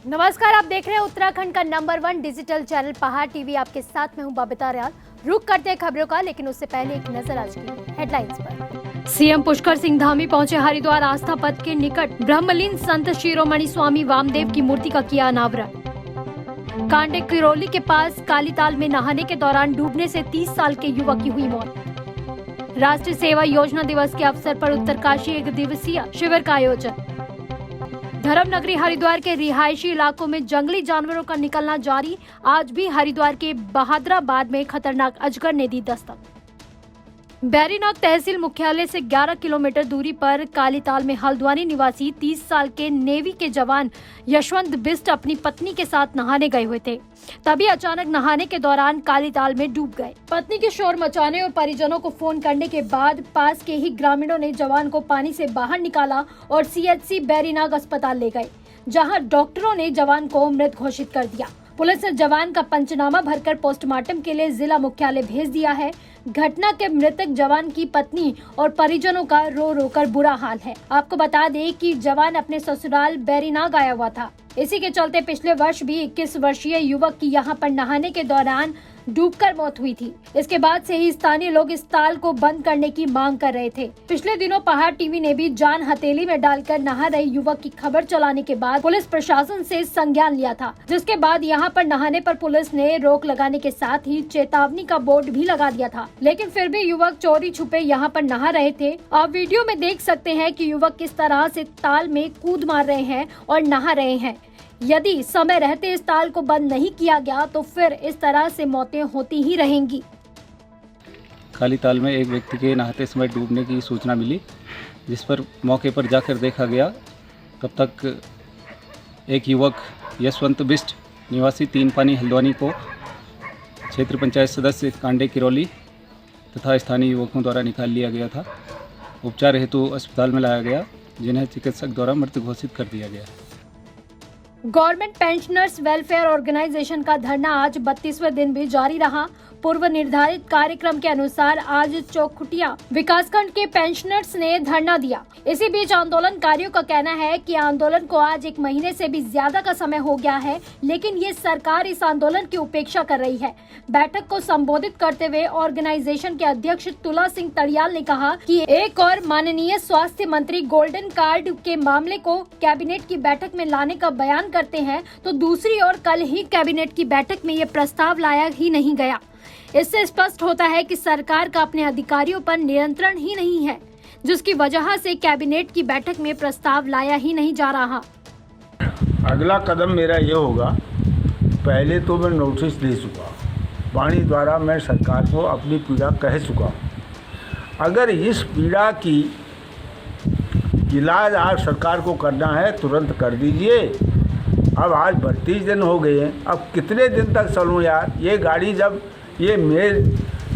नमस्कार, आप देख रहे हैं उत्तराखंड का नंबर 1 डिजिटल चैनल पहाड़ टीवी। आपके साथ में हूं बबीता रियाल। रुक करते हैं खबरों का, लेकिन उससे पहले एक नजर आज की हेडलाइंस पर। सीएम पुष्कर सिंह धामी पहुंचे हरिद्वार आस्था पथ के निकट ब्रह्मलीन संत शिरोमणि स्वामी वामदेव की मूर्ति का किया अनावरण। कांडे किरोली के पास कालीताल में नहाने के दौरान डूबने से 30 साल के युवक की हुई मौत। राष्ट्रीय सेवा योजना दिवस के अवसर पर उत्तरकाशी 1 दिवसीय शिविर का आयोजन। धर्म नगरी हरिद्वार के रिहायशी इलाकों में जंगली जानवरों का निकलना जारी। आज भी हरिद्वार के बहादुराबाद में खतरनाक अजगर ने दी दस्तक। बैरीनाग तहसील मुख्यालय से 11 किलोमीटर दूरी पर कालीताल में हल्द्वानी निवासी 30 साल के नेवी के जवान यशवंत बिष्ट अपनी पत्नी के साथ नहाने गए हुए थे। तभी अचानक नहाने के दौरान कालीताल में डूब गए। पत्नी के शोर मचाने और परिजनों को फोन करने के बाद पास के ही ग्रामीणों ने जवान को पानी से बाहर निकाला और सीएचसी बैरीनाग अस्पताल ले गए, जहां डॉक्टरों ने जवान को मृत घोषित कर दिया। पुलिस ने जवान का पंचनामा भरकर पोस्टमार्टम के लिए जिला मुख्यालय भेज दिया है। घटना के मृतक जवान की पत्नी और परिजनों का रो रो कर बुरा हाल है। आपको बता दें कि जवान अपने ससुराल बैरीनाग आया हुआ था। इसी के चलते पिछले वर्ष भी 21 वर्षीय युवक की यहां पर नहाने के दौरान डूबकर मौत हुई थी। इसके बाद से ही स्थानीय लोग इस ताल को बंद करने की मांग कर रहे थे। पिछले दिनों पहाड़ टीवी ने भी जान हथेली में डालकर नहा रहे युवक की खबर चलाने के बाद पुलिस प्रशासन से संज्ञान लिया था, जिसके बाद यहां पर नहाने पर पुलिस ने रोक लगाने के साथ ही चेतावनी का बोर्ड भी लगा दिया था। लेकिन फिर भी युवक चोरी छुपे यहाँ पर नहा रहे थे। आप वीडियो में देख सकते हैं कि युवक किस तरह से ताल में कूद मार रहे हैं और नहा रहे हैं। यदि समय रहते इस ताल को बंद नहीं किया गया तो फिर इस तरह से मौतें होती ही रहेंगी। कालीताल में एक व्यक्ति के नहाते समय डूबने की सूचना मिली, जिस पर मौके पर जाकर देखा गया। तब तक एक युवक यशवंत बिष्ट निवासी 3 पानी हल्द्वानी को क्षेत्र पंचायत सदस्य कांडे किरोली तथा स्थानीय युवकों द्वारा निकाल लिया गया था। उपचार हेतु अस्पताल में लाया गया, जिन्हें चिकित्सक द्वारा मृत घोषित कर दिया गया। गवर्नमेंट पेंशनर्स वेलफेयर ऑर्गेनाइजेशन का धरना आज 32वें दिन भी जारी रहा। पूर्व निर्धारित कार्यक्रम के अनुसार आज चौखुटिया विकासखंड के पेंशनर्स ने धरना दिया। इसी बीच आंदोलनकारियों का कहना है कि आंदोलन को आज 1 महीने से भी ज्यादा का समय हो गया है, लेकिन ये सरकार इस आंदोलन की उपेक्षा कर रही है। बैठक को संबोधित करते हुए ऑर्गेनाइजेशन के अध्यक्ष तुला सिंह तड़ियाल ने कहा कि एक और माननीय स्वास्थ्य मंत्री गोल्डन कार्ड के मामले को कैबिनेट की बैठक में लाने का बयान करते हैं, तो दूसरी ओर कल ही कैबिनेट की बैठक में ये प्रस्ताव लाया ही नहीं गया। इससे स्पष्ट होता है कि सरकार का अपने अधिकारियों पर नियंत्रण ही नहीं है, जिसकी वजह से कैबिनेट की बैठक में प्रस्ताव लाया ही नहीं जा रहा। अगला कदम मेरा ये होगा, पहले तो मैं नोटिस दे चुका, वाणी द्वारा मैं सरकार को अपनी पीड़ा कह चुका। अगर इस पीड़ा की इलाज आज सरकार को करना है, तुरंत कर दीजिए। अब आज 32 दिन हो गए हैं, अब कितने दिन तक चलूँ यार? ये गाड़ी जब ये मेरे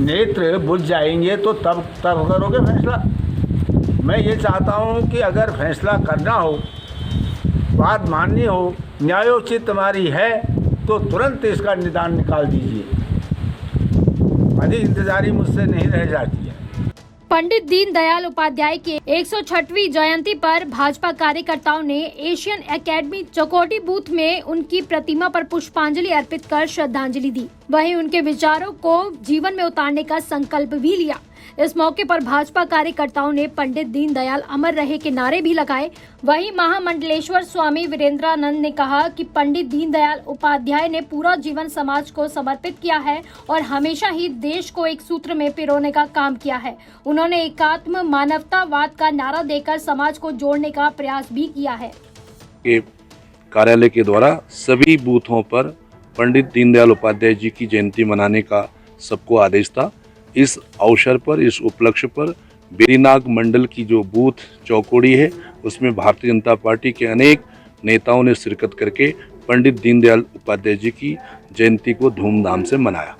नेत्र बुझ जाएंगे तो तब करोगे फैसला। मैं ये चाहता हूँ कि अगर फैसला करना हो, बात माननी हो, न्यायोचित तुम्हारी है तो तुरंत इसका निदान निकाल दीजिए। अधिक इंतजारी मुझसे नहीं रह जाती है। पंडित दीनदयाल उपाध्याय के 106वीं जयंती पर भाजपा कार्यकर्ताओं ने एशियन एकेडमी चकोटी बूथ में उनकी प्रतिमा पर पुष्पांजलि अर्पित कर श्रद्धांजलि दी। वहीं उनके विचारों को जीवन में उतारने का संकल्प भी लिया। इस मौके पर भाजपा कार्यकर्ताओं ने पंडित दीनदयाल अमर रहे के नारे भी लगाए। वहीं महामंडलेश्वर स्वामी वीरेंद्रानंद ने कहा कि पंडित दीनदयाल उपाध्याय ने पूरा जीवन समाज को समर्पित किया है और हमेशा ही देश को एक सूत्र में पिरोने का काम किया है। उन्होंने एकात्म मानवतावाद का नारा देकर समाज को जोड़ने का प्रयास भी किया है। कार्यालय के द्वारा सभी बूथों पर पंडित दीनदयाल उपाध्याय जी की जयंती मनाने का सबको आदेश था। इस अवसर पर, इस उपलक्ष्य पर बैरीनाग मंडल की जो बूथ चौकोड़ी है, उसमें भारतीय जनता पार्टी के अनेक नेताओं ने शिरकत करके पंडित दीनदयाल उपाध्याय जी की जयंती को धूमधाम से मनाया।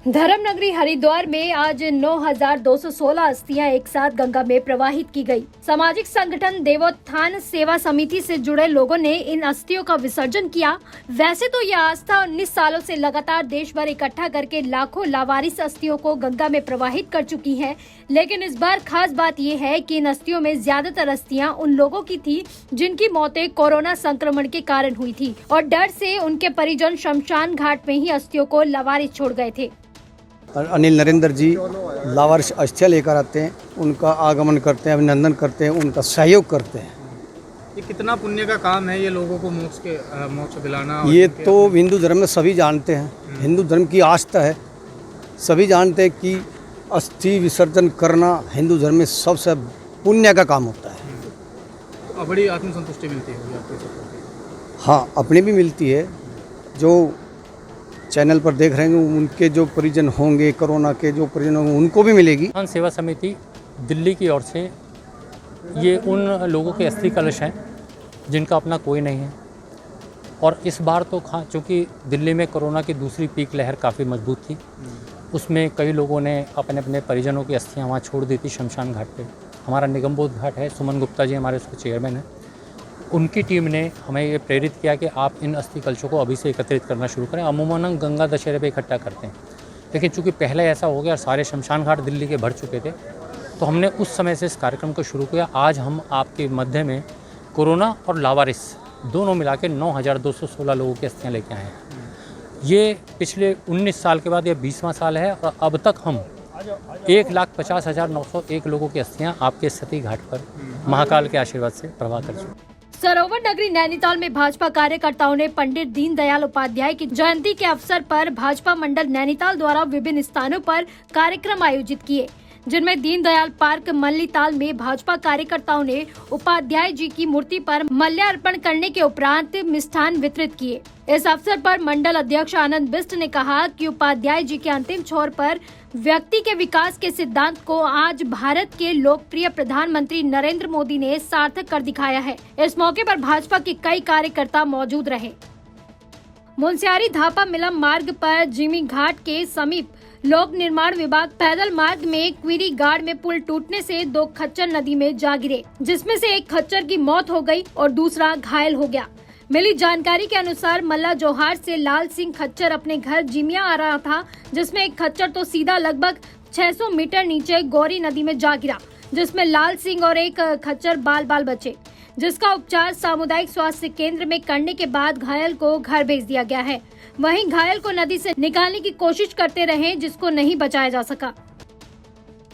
धर्मनगरी हरिद्वार में आज 9,216 अस्थियां एक साथ गंगा में प्रवाहित की गई। सामाजिक संगठन देवोत्थान सेवा समिति से जुड़े लोगों ने इन अस्थियों का विसर्जन किया। वैसे तो यह आस्था 19 सालों से लगातार देश भर इकट्ठा करके लाखों लावारिस अस्थियों को गंगा में प्रवाहित कर चुकी है, लेकिन इस बार खास बात यह है कि इन अस्थियों में ज्यादातर अस्थियां उन लोगों की थी जिनकी मौतें कोरोना संक्रमण के कारण हुई थी और डर से उनके परिजन शमशान घाट में ही अस्थियों को लावारिस छोड़ गए थे। अनिल नरेंद्र जी लावारिस अस्थियां लेकर आते हैं, उनका आगमन करते हैं, अभिनंदन करते हैं, उनका सहयोग करते हैं। ये कितना पुण्य का काम है ये लोगों को मोक्ष दिलाना। ये तो हिंदू धर्म में सभी जानते हैं, हिंदू धर्म की आस्था है, सभी जानते हैं कि अस्थि विसर्जन करना हिंदू धर्म में सबसे पुण्य का काम होता है। और बड़ी आत्मसंतुष्टि मिलती है आपको? हाँ, अपनी भी मिलती है। जो चैनल पर देख रहे हैं उनके जो परिजन होंगे, कोरोना के जो परिजन होंगे, उनको भी मिलेगी। देवोत्थान सेवा समिति दिल्ली की ओर से ये उन लोगों के अस्थि कलश हैं जिनका अपना कोई नहीं है। और इस बार तो चूँकि दिल्ली में कोरोना की दूसरी पीक लहर काफ़ी मजबूत थी, उसमें कई लोगों ने अपने अपने परिजनों की अस्थियाँ वहाँ छोड़ दी थी शमशान घाट पे। हमारा निगमबोध घाट है, सुमन गुप्ता जी हमारे उसके चेयरमैन हैं, उनकी टीम ने हमें ये प्रेरित किया कि आप इन अस्थि कलशों को अभी से एकत्रित करना शुरू करें। अमूमन हम गंगा दशहरे पे इकट्ठा करते हैं, लेकिन चूँकि पहले ऐसा हो गया और सारे शमशान घाट दिल्ली के भर चुके थे, तो हमने उस समय से इस कार्यक्रम को शुरू किया। आज हम आपके मध्य में कोरोना और लावारिस दोनों मिला के 9,216 लोगों की अस्थियाँ लेके आए हैं। ये पिछले 19 साल के बाद ये 20वां साल है और अब तक हम 1,50,901 लोगों की अस्थियाँ आपके सती घाट पर महाकाल के आशीर्वाद से प्रवाह कर चुके। सरोवर नगरी नैनीताल में भाजपा कार्यकर्ताओं ने पंडित दीनदयाल उपाध्याय की जयंती के अवसर पर भाजपा मंडल नैनीताल द्वारा विभिन्न स्थानों पर कार्यक्रम आयोजित किए, जिनमें दीनदयाल पार्क मल्लीताल में भाजपा कार्यकर्ताओं ने उपाध्याय जी की मूर्ति पर माल्यार्पण करने के उपरांत मिष्ठान वितरित किए। इस अवसर पर मंडल अध्यक्ष आनंद बिष्ट ने कहा कि उपाध्याय जी के अंतिम छोर पर व्यक्ति के विकास के सिद्धांत को आज भारत के लोकप्रिय प्रधानमंत्री नरेंद्र मोदी ने सार्थक कर दिखाया है। इस मौके पर भाजपा के कई कार्यकर्ता मौजूद रहे। मुंसियारी धापा मिलम मार्ग पर जिमी घाट के समीप लोक निर्माण विभाग पैदल मार्ग में क्वीरी गाड़ में पुल टूटने से 2 खच्चर नदी में जा गिरे, जिसमें से एक खच्चर की मौत हो गई और दूसरा घायल हो गया। मिली जानकारी के अनुसार मल्ला जोहार से लाल सिंह खच्चर अपने घर जिमिया आ रहा था, जिसमें एक खच्चर तो सीधा लगभग 600 मीटर नीचे गौरी नदी में जा गिरा, जिसमें लाल सिंह और एक खच्चर बाल बाल बचे, जिसका उपचार सामुदायिक स्वास्थ्य केंद्र में करने के बाद घायल को घर भेज दिया गया है। वहीं घायल को नदी से निकालने की कोशिश करते रहे, जिसको नहीं बचाया जा सका।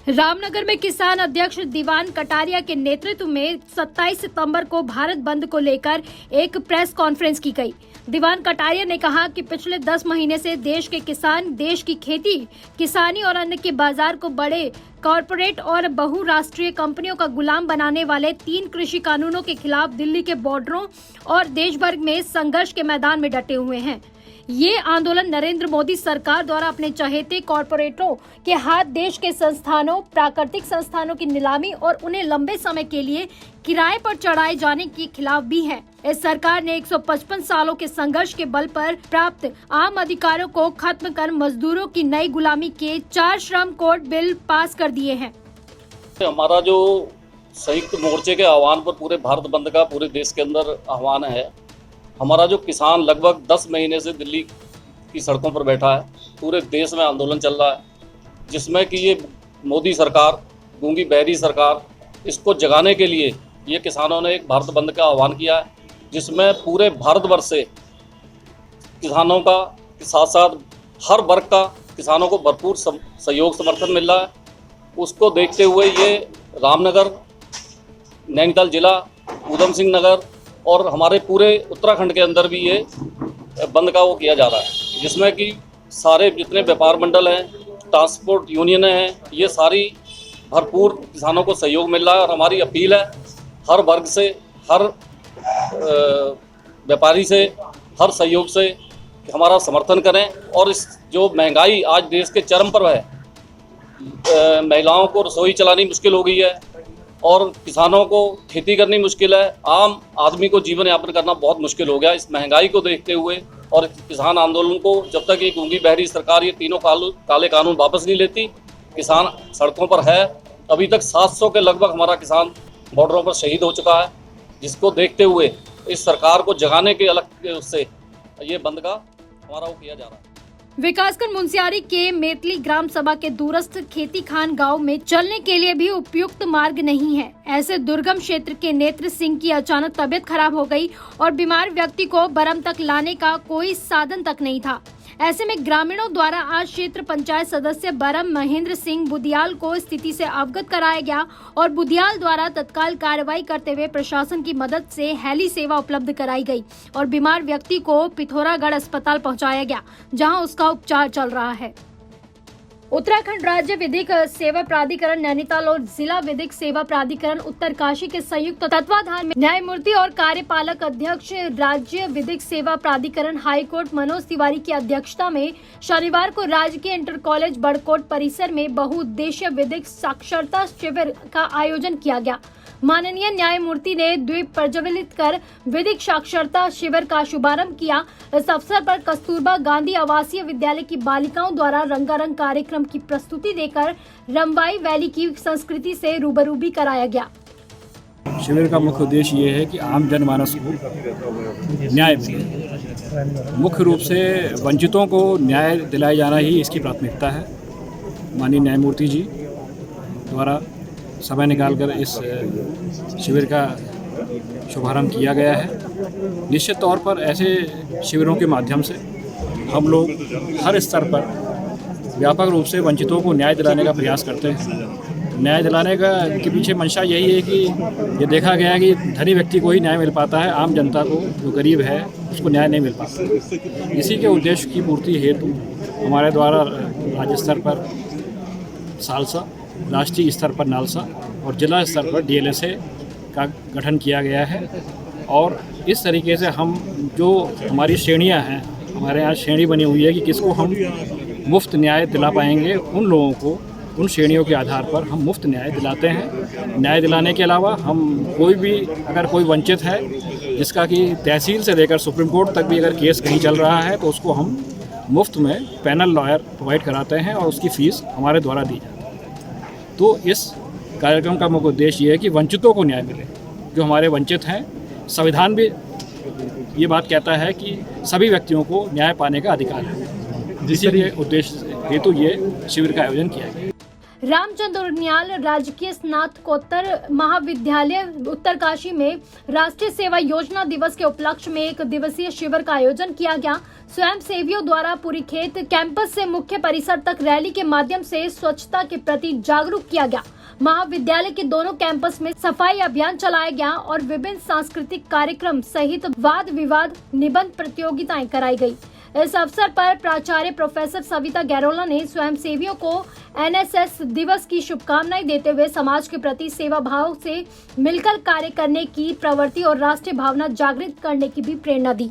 रामनगर में किसान अध्यक्ष दीवान कटारिया के नेतृत्व में 27 सितंबर को भारत बंद को लेकर एक प्रेस कॉन्फ्रेंस की गई। दीवान कटारिया ने कहा कि पिछले 10 महीने से देश के किसान देश की खेती, किसानी और अन्न के बाजार को बड़े कॉरपोरेट और बहुराष्ट्रीय कंपनियों का गुलाम बनाने वाले 3 कृषि कानूनों के खिलाफ दिल्ली के बॉर्डरों और देश भर में संघर्ष के मैदान में डटे हुए हैं। ये आंदोलन नरेंद्र मोदी सरकार द्वारा अपने चहेते कॉरपोरेटों के हाथ देश के संस्थानों, प्राकृतिक संस्थानों की नीलामी और उन्हें लंबे समय के लिए किराए पर चढ़ाए जाने के खिलाफ भी है। इस सरकार ने 155 सालों के संघर्ष के बल पर प्राप्त आम अधिकारों को खत्म कर मजदूरों की नई गुलामी के 4 श्रम कोड बिल पास कर दिए हैं। हमारा जो संयुक्त मोर्चे के आह्वान पर पूरे भारत बंद का पूरे देश के अंदर आह्वान है। हमारा जो किसान लगभग 10 महीने से दिल्ली की सड़कों पर बैठा है, पूरे देश में आंदोलन चल रहा है, जिसमें कि ये मोदी सरकार, गूंगी बहरी सरकार, इसको जगाने के लिए ये किसानों ने एक भारत बंद का आह्वान किया है, जिसमें पूरे भारतवर्ष से किसानों का के साथ साथ हर वर्ग का किसानों को भरपूर सहयोग समर्थन मिल रहा है। उसको देखते हुए ये रामनगर, नैनीताल जिला, ऊधम सिंह नगर और हमारे पूरे उत्तराखंड के अंदर भी ये बंद का वो किया जा रहा है, जिसमें कि सारे जितने व्यापार मंडल हैं, ट्रांसपोर्ट यूनियन हैं, ये सारी भरपूर किसानों को सहयोग मिल रहा है। और हमारी अपील है हर वर्ग से, हर व्यापारी से, हर सहयोग से हमारा समर्थन करें। और इस जो महंगाई आज देश के चरम पर है, महिलाओं को रसोई चलानी मुश्किल हो गई है और किसानों को खेती करनी मुश्किल है, आम आदमी को जीवन यापन करना बहुत मुश्किल हो गया। इस महंगाई को देखते हुए और किसान आंदोलन को जब तक ये गूंगी बहरी सरकार ये तीनों काले कानून वापस नहीं लेती, किसान सड़कों पर है। अभी तक 700 के लगभग हमारा किसान बॉर्डरों पर शहीद हो चुका है, जिसको देखते हुए इस सरकार को जगाने के अलग उससे ये बंद का हमारा वो किया जा रहा है। विकासखंड मुंसियारी के मेतली ग्राम सभा के दूरस्थ खेती खान गांव में चलने के लिए भी उपयुक्त मार्ग नहीं है। ऐसे दुर्गम क्षेत्र के नेत्र सिंह की अचानक तबीयत खराब हो गई और बीमार व्यक्ति को बरम तक लाने का कोई साधन तक नहीं था। ऐसे में ग्रामीणों द्वारा आज क्षेत्र पंचायत सदस्य बरम महेंद्र सिंह बुदियाल को स्थिति से अवगत कराया गया और बुदियाल द्वारा तत्काल कार्रवाई करते हुए प्रशासन की मदद से हेली सेवा उपलब्ध कराई गई और बीमार व्यक्ति को पिथौरागढ़ अस्पताल पहुंचाया गया, जहां उसका उपचार चल रहा है। उत्तराखंड राज्य विधिक सेवा प्राधिकरण नैनीताल और जिला विधिक सेवा प्राधिकरण उत्तरकाशी के संयुक्त तत्वाधान में न्यायमूर्ति और कार्यपालक अध्यक्ष राज्य विधिक सेवा प्राधिकरण हाईकोर्ट मनोज तिवारी की अध्यक्षता में शनिवार को राजकीय इंटर कॉलेज बड़कोट परिसर में बहुउद्देशीय विधिक साक्षरता शिविर का आयोजन किया गया। माननीय न्यायमूर्ति ने द्वीप प्रज्वलित कर विधिक साक्षरता शिविर का शुभारंभ किया। इस अवसर पर कस्तूरबा गांधी आवासीय विद्यालय की बालिकाओं द्वारा रंगारंग कार्यक्रम की प्रस्तुति देकर रंबाई वैली की संस्कृति से रूबरू भी कराया गया। शिविर का मुख्य उद्देश्य ये है कि आम जनमानस को न्याय मिले। मुख्य रूप से वंचितों को न्याय दिलाया जाना ही इसकी प्राथमिकता है। माननीय न्यायमूर्ति जी द्वारा समय निकालकर इस शिविर का शुभारंभ किया गया है। निश्चित तौर पर ऐसे शिविरों के माध्यम से हम लोग हर स्तर पर व्यापक रूप से वंचितों को न्याय दिलाने का प्रयास करते हैं। न्याय दिलाने का के पीछे मंशा यही है कि ये देखा गया है कि धनी व्यक्ति को ही न्याय मिल पाता है, आम जनता को जो गरीब है उसको न्याय नहीं मिल पाता। इसी के उद्देश्य की पूर्ति हेतु हमारे द्वारा राज्य स्तर पर सालसा, राष्ट्रीय स्तर पर नालसा और जिला स्तर पर DLSA का गठन किया गया है। और इस तरीके से हम जो हमारी श्रेणियां हैं, हमारे यहाँ श्रेणी बनी हुई है कि किसको हम मुफ्त न्याय दिला पाएंगे, उन लोगों को उन श्रेणियों के आधार पर हम मुफ्त न्याय दिलाते हैं। न्याय दिलाने के अलावा हम कोई भी अगर कोई वंचित है जिसका कि तहसील से लेकर सुप्रीम कोर्ट तक भी अगर केस कहीं चल रहा है तो उसको हम मुफ्त में पैनल लॉयर प्रोवाइड कराते हैं और उसकी फ़ीस हमारे द्वारा दी जाती है। तो इस कार्यक्रम का मुख्य उद्देश्य ये है कि वंचितों को न्याय मिले। जो हमारे वंचित हैं, संविधान भी ये बात कहता है कि सभी व्यक्तियों को न्याय पाने का अधिकार है। इसी के उद्देश्य हेतु ये शिविर का आयोजन किया गया। रामचंद्र उनियाल राजकीय स्नातकोत्तर महाविद्यालय उत्तरकाशी में राष्ट्रीय सेवा योजना दिवस के उपलक्ष्य में 1 दिवसीय शिविर का आयोजन किया गया। स्वयं सेवियों द्वारा पूरी खेत कैंपस से मुख्य परिसर तक रैली के माध्यम से स्वच्छता के प्रति जागरूक किया गया। महाविद्यालय के दोनों कैंपस में सफाई अभियान चलाया गया और विभिन्न सांस्कृतिक कार्यक्रम सहित वाद विवाद निबंध प्रतियोगिताएं कराई गई। इस अवसर पर प्राचार्य प्रोफेसर सविता गैरोला ने स्वयंसेवियों को NSS दिवस की शुभकामनाएं देते हुए समाज के प्रति सेवा भाव से मिलकर कार्य करने की प्रवृत्ति और राष्ट्रीय भावना जागृत करने की भी प्रेरणा दी।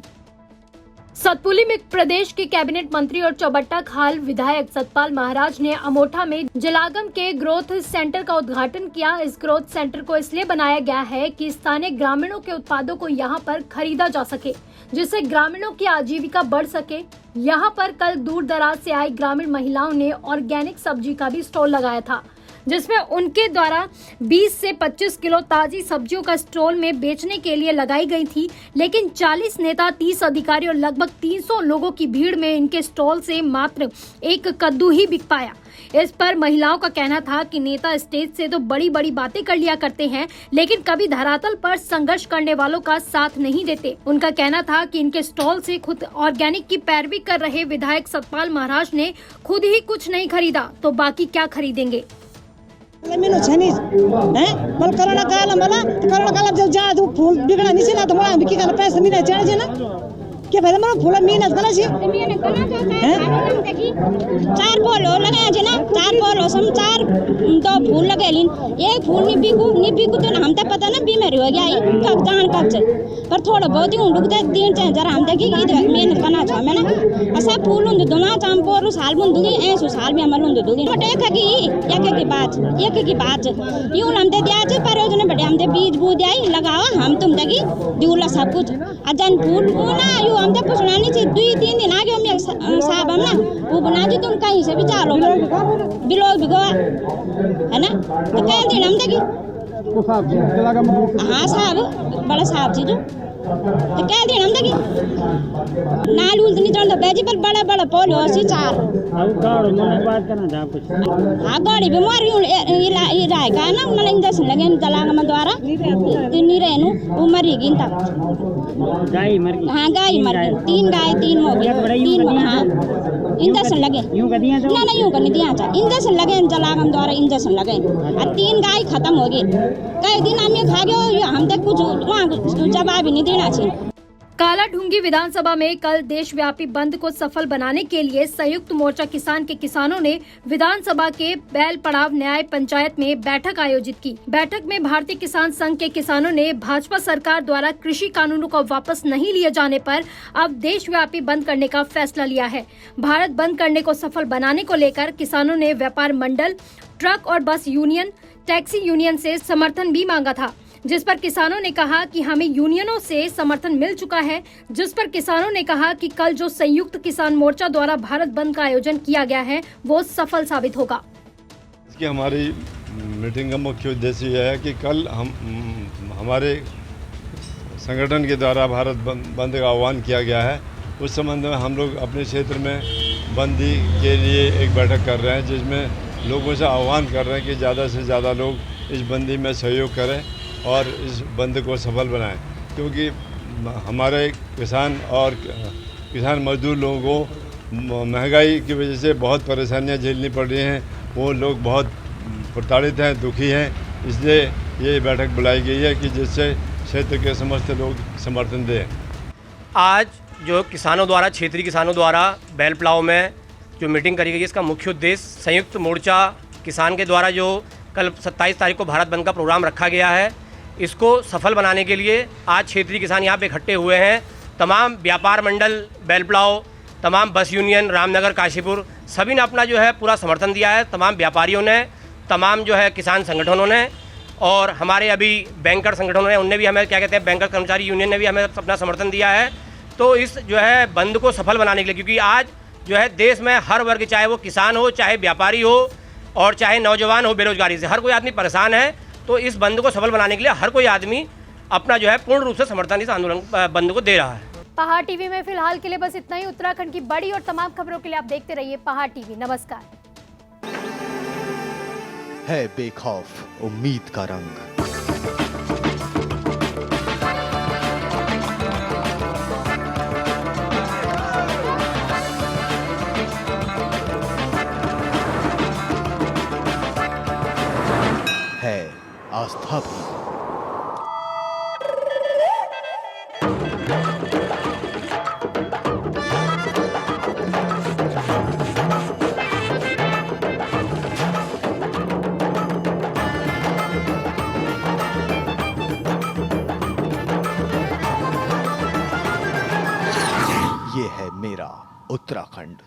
सतपुली में प्रदेश के कैबिनेट मंत्री और चौबट्टा खाल विधायक सतपाल महाराज ने अमोठा में जलागम के ग्रोथ सेंटर का उद्घाटन किया। इस ग्रोथ सेंटर को इसलिए बनाया गया है कि स्थानीय ग्रामीणों के उत्पादों को यहां पर खरीदा जा सके, जिससे ग्रामीणों की आजीविका बढ़ सके। यहां पर कल दूर दराज से आई ग्रामीण महिलाओं ने ऑर्गेनिक सब्जी का भी स्टॉल लगाया था, जिसमें उनके द्वारा 20 से 25 किलो ताजी सब्जियों का स्टॉल में बेचने के लिए लगाई गई थी। लेकिन 40 नेता, 30 अधिकारी और लगभग 300 लोगों की भीड़ में इनके स्टॉल से मात्र 1 कद्दू ही बिक पाया। इस पर महिलाओं का कहना था कि नेता स्टेज से तो बड़ी बड़ी बातें कर लिया करते हैं, लेकिन कभी धरातल पर संघर्ष करने वालों का साथ नहीं देते। उनका कहना था कि इनके स्टॉल से खुद ऑर्गेनिक की पैरवी कर रहे विधायक सतपाल महाराज ने खुद ही कुछ नहीं खरीदा तो बाकी क्या खरीदेंगे। मेनू छनीज हैं मल कोरोना काल मला कोरोना काल जब जा दो फूल बिगड़ा नहीं ना तो मला बिकी का पैसा मिला चढ़ जे ना के भाई मला फूल मेहनत करा छी हैं 4 बोलो लगा जे ना 4 बोलो सम 4 तो फूल लगेलिन एक फूल नहीं बिकू तो हम तो पता ना बीमारी हो गया कब जान कब से पर थोड़ा बहुत ही उंडुक दे 3 जरा हम देखी इधर मेहनत करना छ मैंने ऐसा फूल उंड दोना चांपोर साल बुन दुगी ऐसो साल भी हमल उंड दुगी एक की बात यू हमते दिया छ परियोजना बड़े हमते बीज बू दिया लगावा हम तुम तकी दिउला सब कुछ अजन फूल को ना यू हम तो पूछना नहीं चाहिए 2-3 दिन आगे हम साहब हम ना वो बना दी तुम कहीं से भी चालो बिलोग बिगवा है ना तो कह दिन हम देखी हाँ साहब बड़ा साहब जी जो तो कह दिन हम देखी नाल उल्ट नहीं चढ़ता बैजी पर बड़ा बड़ा पोल हो सी 4 हाँ गाड़ी बीमारी ये राय का ना उन्हें इंजेक्शन लगे तलाक में द्वारा नहीं रहनु वो मरी गई तक हाँ गाय मर गई 3 गाय 3 हो गई 3 हाँ इंजेक्शन लगे ना यूँ करनी दिया इंजेक्शन लगे तलाक में द्वारा इंजेक्शन लगे और 3 गाय खत्म हो गई कई दिन हम ये खा गए हम तक कुछ वहाँ जवाब ही नहीं देना चाहिए। काला ढूंगी विधानसभा में कल देशव्यापी बंद को सफल बनाने के लिए संयुक्त मोर्चा किसान के किसानों ने विधानसभा के बैल पड़ाव न्याय पंचायत में बैठक आयोजित की। बैठक में भारतीय किसान संघ के किसानों ने भाजपा सरकार द्वारा कृषि कानूनों को वापस नहीं लिए जाने पर अब देशव्यापी बंद करने का फैसला लिया है। भारत बंद करने को सफल बनाने को लेकर किसानों ने व्यापार मंडल, ट्रक और बस यूनियन, टैक्सी यूनियन से समर्थन भी मांगा था, जिस पर किसानों ने कहा कि हमें यूनियनों से समर्थन मिल चुका है। जिस पर किसानों ने कहा कि कल जो संयुक्त किसान मोर्चा द्वारा भारत बंद का आयोजन किया गया है वो सफल साबित होगा। इसकी हमारी मीटिंग का मुख्य उद्देश्य यह है कि कल हमारे संगठन के द्वारा भारत बंद का आह्वान किया गया है। उस संबंध में हम लोग अपने क्षेत्र में बंदी के लिए एक बैठक कर रहे हैं, जिसमें लोगों से आह्वान कर रहे हैं कि ज़्यादा से ज़्यादा लोग इस बंदी में सहयोग करें और इस बंद को सफल बनाएं, क्योंकि हमारे किसान और किसान मजदूर लोगों को महंगाई की वजह से बहुत परेशानियां झेलनी पड़ रही हैं। वो लोग बहुत प्रताड़ित हैं, दुखी हैं। इसलिए ये बैठक बुलाई गई है कि जिससे क्षेत्र के समस्त लोग समर्थन दें। आज जो किसानों द्वारा, क्षेत्रीय किसानों द्वारा बैल पड़ाव में जो मीटिंग करी गई, इसका मुख्य उद्देश्य संयुक्त मोर्चा किसान के द्वारा जो कल 27 तारीख को भारत बंद का प्रोग्राम रखा गया है, इसको सफल बनाने के लिए आज क्षेत्रीय किसान यहाँ पे इकट्ठे हुए हैं। तमाम व्यापार मंडल, बैल पड़ाव, तमाम बस यूनियन, रामनगर, काशीपुर, सभी ने अपना जो है पूरा समर्थन दिया है। तमाम व्यापारियों ने, तमाम जो है किसान संगठनों ने और हमारे अभी बैंकर संगठनों ने, उनने भी हमें क्या कहते हैं बैंकर कर्मचारी यूनियन ने भी हमें अपना समर्थन दिया है। तो इस जो है बंद को सफल बनाने के लिए, क्योंकि आज जो है देश में हर वर्ग, चाहे वो किसान हो, चाहे व्यापारी हो और चाहे नौजवान हो, बेरोजगारी से हर कोई आदमी परेशान है। तो इस बंद को सफल बनाने के लिए हर कोई आदमी अपना जो है पूर्ण रूप से समर्थन इस आंदोलन बंद को दे रहा है। पहाड़ टीवी में फिलहाल के लिए बस इतना ही। उत्तराखंड की बड़ी और तमाम खबरों के लिए आप देखते रहिए पहाड़ टीवी। नमस्कार। है बेखौफ उम्मीद का रंग। है आस्था भी। ये है मेरा उत्तराखंड।